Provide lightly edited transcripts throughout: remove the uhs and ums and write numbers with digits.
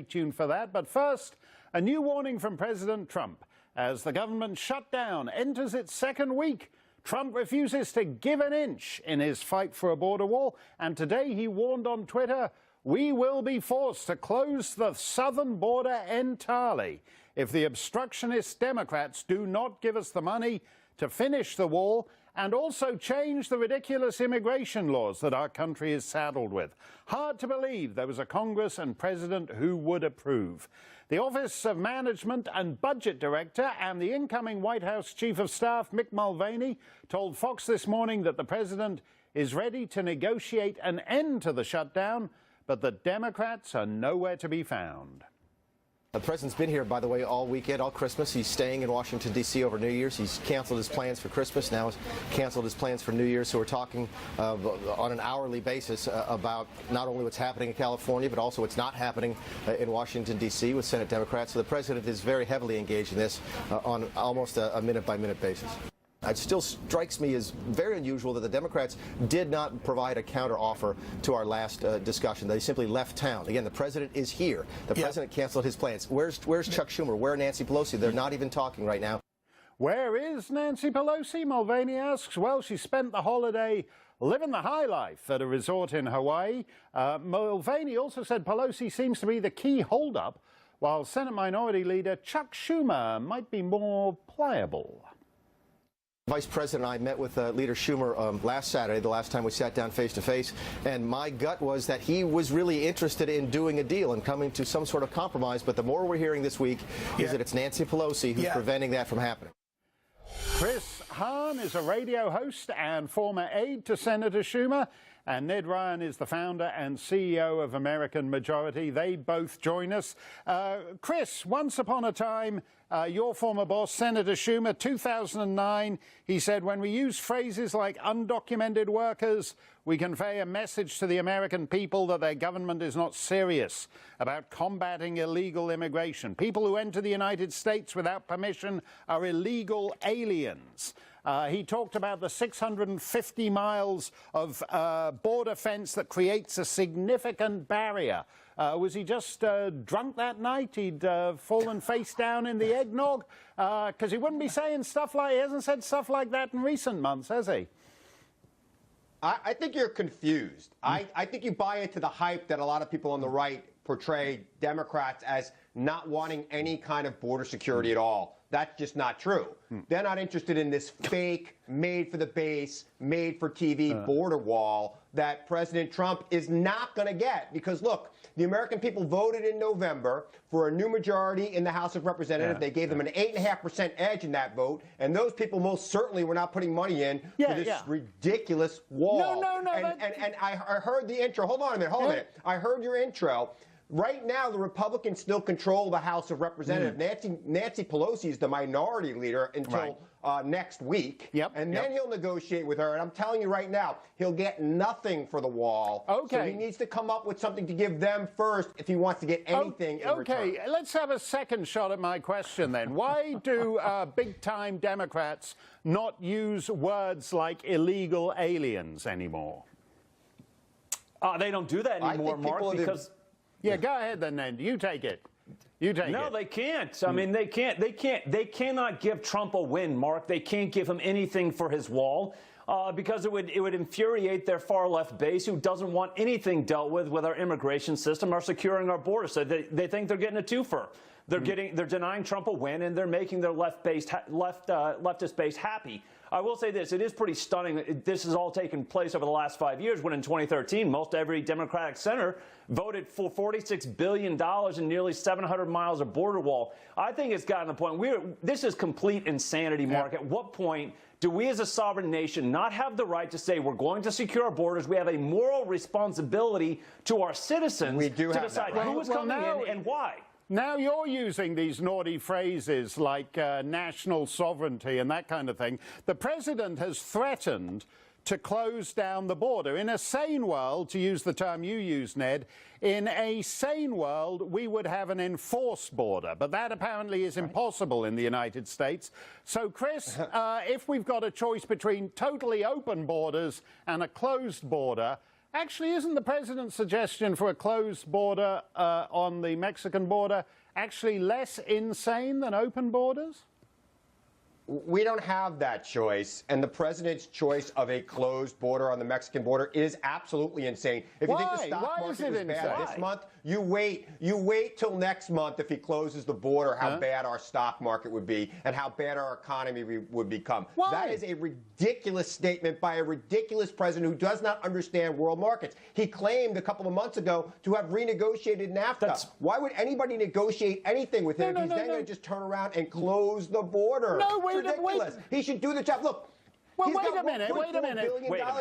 tuned for that. But first, a new warning from President Trump. As the government shutdown enters its second week, Trump refuses to give an inch in his fight for a border wall. And today he warned on Twitter, "We will be forced to close the southern border entirely if the obstructionist Democrats do not give us the money to finish the wall and also change the ridiculous immigration laws that our country is saddled with." Hard to believe there was a Congress and president who would approve. The Office of Management and Budget Director and the incoming White House Chief of Staff, Mick Mulvaney, told Fox this morning that the president is ready to negotiate an end to the shutdown, but the Democrats are nowhere to be found. The president's been here, by the way, all weekend, all Christmas. He's staying in Washington, D.C. over New Year's. He's canceled his plans for Christmas, now he's canceled his plans for New Year's. So we're talking on an hourly basis about not only what's happening in California, but also what's not happening in Washington, D.C. with Senate Democrats. So the president is very heavily engaged in this on almost a minute-by-minute basis. It still strikes me as very unusual that the Democrats did not provide a counteroffer to our last discussion. They simply left town. Again, the president is here. The president canceled his plans. Where's Chuck Schumer? Where Nancy Pelosi? They're not even talking right now. Where is Nancy Pelosi? Mulvaney asks. Well, she spent the holiday living the high life at a resort in Hawaii. Mulvaney also said Pelosi seems to be the key holdup, while Senate Minority Leader Chuck Schumer might be more pliable. Vice President and I met with Leader Schumer last Saturday, the last time we sat down face-to-face, and my gut was that he was really interested in doing a deal and coming to some sort of compromise, but the more we're hearing this week is that it's Nancy Pelosi who's preventing that from happening. Chris Hahn is a radio host and former aide to Senator Schumer, and Ned Ryan is the founder and CEO of American Majority. They both join us. Chris, once upon a time, your former boss, Senator Schumer, 2009, he said, "When we use phrases like undocumented workers, we convey a message to the American people that their government is not serious about combating illegal immigration. People who enter the United States without permission are illegal aliens." He talked about the 650 miles of border fence that creates a significant barrier. Was he just drunk that night? He'd fallen face down in the eggnog? Because he wouldn't be saying stuff like, he hasn't said stuff like that in recent months, has he? I think you're confused. I think you buy into the hype that a lot of people on the right portray Democrats as not wanting any kind of border security at all. That's just not true. They're not interested in this fake, made-for-the-base, made-for-TV border wall that President Trump is not going to get. Because, look, the American people voted in November for a new majority in the House of Representatives. They gave them an 8.5% edge in that vote, and those people most certainly were not putting money in for this ridiculous wall. No. And I heard the intro. Hold on a minute. I heard your intro. Right now, the Republicans still control the House of Representatives. Nancy Pelosi is the minority leader until next week. And then he'll negotiate with her. And I'm telling you right now, he'll get nothing for the wall. So he needs to come up with something to give them first if he wants to get anything in return. Let's have a second shot at my question then. Why do big-time Democrats not use words like illegal aliens anymore? They don't do that anymore, Mark, because... Yeah, go ahead then, Ned. You take it. No, they can't. I mean, they cannot give Trump a win, Mark. They can't give him anything for his wall because it would infuriate their far left base who doesn't want anything dealt with our immigration system or securing our border. So they think they're getting a twofer. They're denying Trump a win, and they're making their leftist base happy. I will say this, it is pretty stunning that this has all taken place over the last 5 years, when in 2013, most every Democratic senator voted for $46 billion and nearly 700 miles of border wall. I think it's gotten to the point, this is complete insanity, Mark. At what point do we as a sovereign nation not have the right to say we're going to secure our borders? We have a moral responsibility to our citizens to decide who is coming in and why. Now you're using these naughty phrases like national sovereignty and that kind of thing. The president has threatened to close down the border. In a sane world, to use the term you use, Ned, in a sane world, we would have an enforced border. But that apparently is impossible in the United States. So, Chris, if we've got a choice between totally open borders and a closed border, Actually, isn't the president's suggestion for a closed border on the Mexican border actually less insane than open borders? We don't have that choice, and the president's choice of a closed border on the Mexican border is absolutely insane. If you think the stock market was bad this month, you wait till next month if he closes the border, how bad our stock market would be and how bad our economy would become. Why? That is a ridiculous statement by a ridiculous president who does not understand world markets. He claimed a couple of months ago to have renegotiated NAFTA. Why would anybody negotiate anything with him if he's then going to just turn around and close the border? No, wait, ridiculous. He should do the job. Look, well, he's wait got a minute. $1.4 billion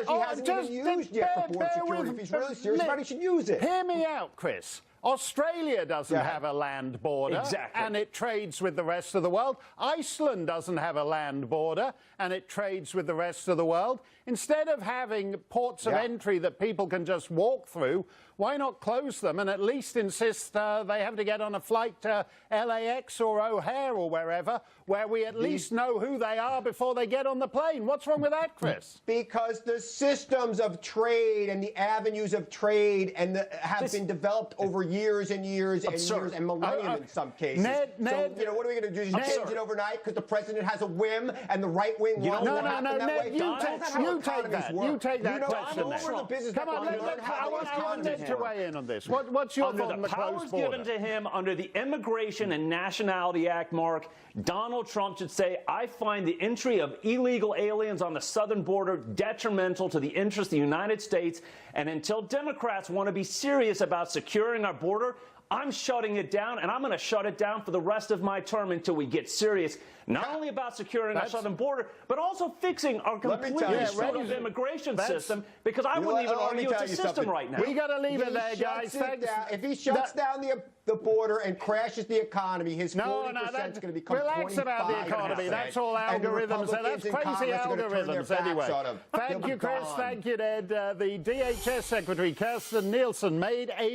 he hasn't even used yet for border security. If he's really serious about it, he should use it. Hear me out, Chris. Australia doesn't have a land border, and it trades with the rest of the world. Iceland doesn't have a land border, and it trades with the rest of the world. Instead of having ports of entry that people can just walk through, why not close them and at least insist they have to get on a flight to LAX or O'Hare or wherever, where we at least know who they are before they get on the plane? What's wrong with that, Chris? Because the systems of trade and the avenues of trade have been developed over years and years and years and millennium in some cases. Ned, so, what are we going to do? Just change it overnight because the president has a whim and the right wing wants to happen that way? You take that. You take that question. Come on, I want Ned to weigh in on this. What's your thought on the closed border? Given to him under the Immigration and Nationality Act, Mark, Donald Trump should say, I find the entry of illegal aliens on the southern border detrimental to the interests of the United States, and until Democrats want to be serious about securing our border, I'm shutting it down, and I'm going to shut it down for the rest of my term until we get serious, not only about securing our southern border, but also fixing our completely screwed up immigration system, because I wouldn't even argue it's a system right now. We got to leave it there, guys. If he shuts down the border and crashes the economy, his 40% is going to become 25%. Relax about the economy. That's all algorithms. That's crazy algorithms anyway. Thank you, Chris. Thank you, Ned. The DHS Secretary, Kirstjen Nielsen, made a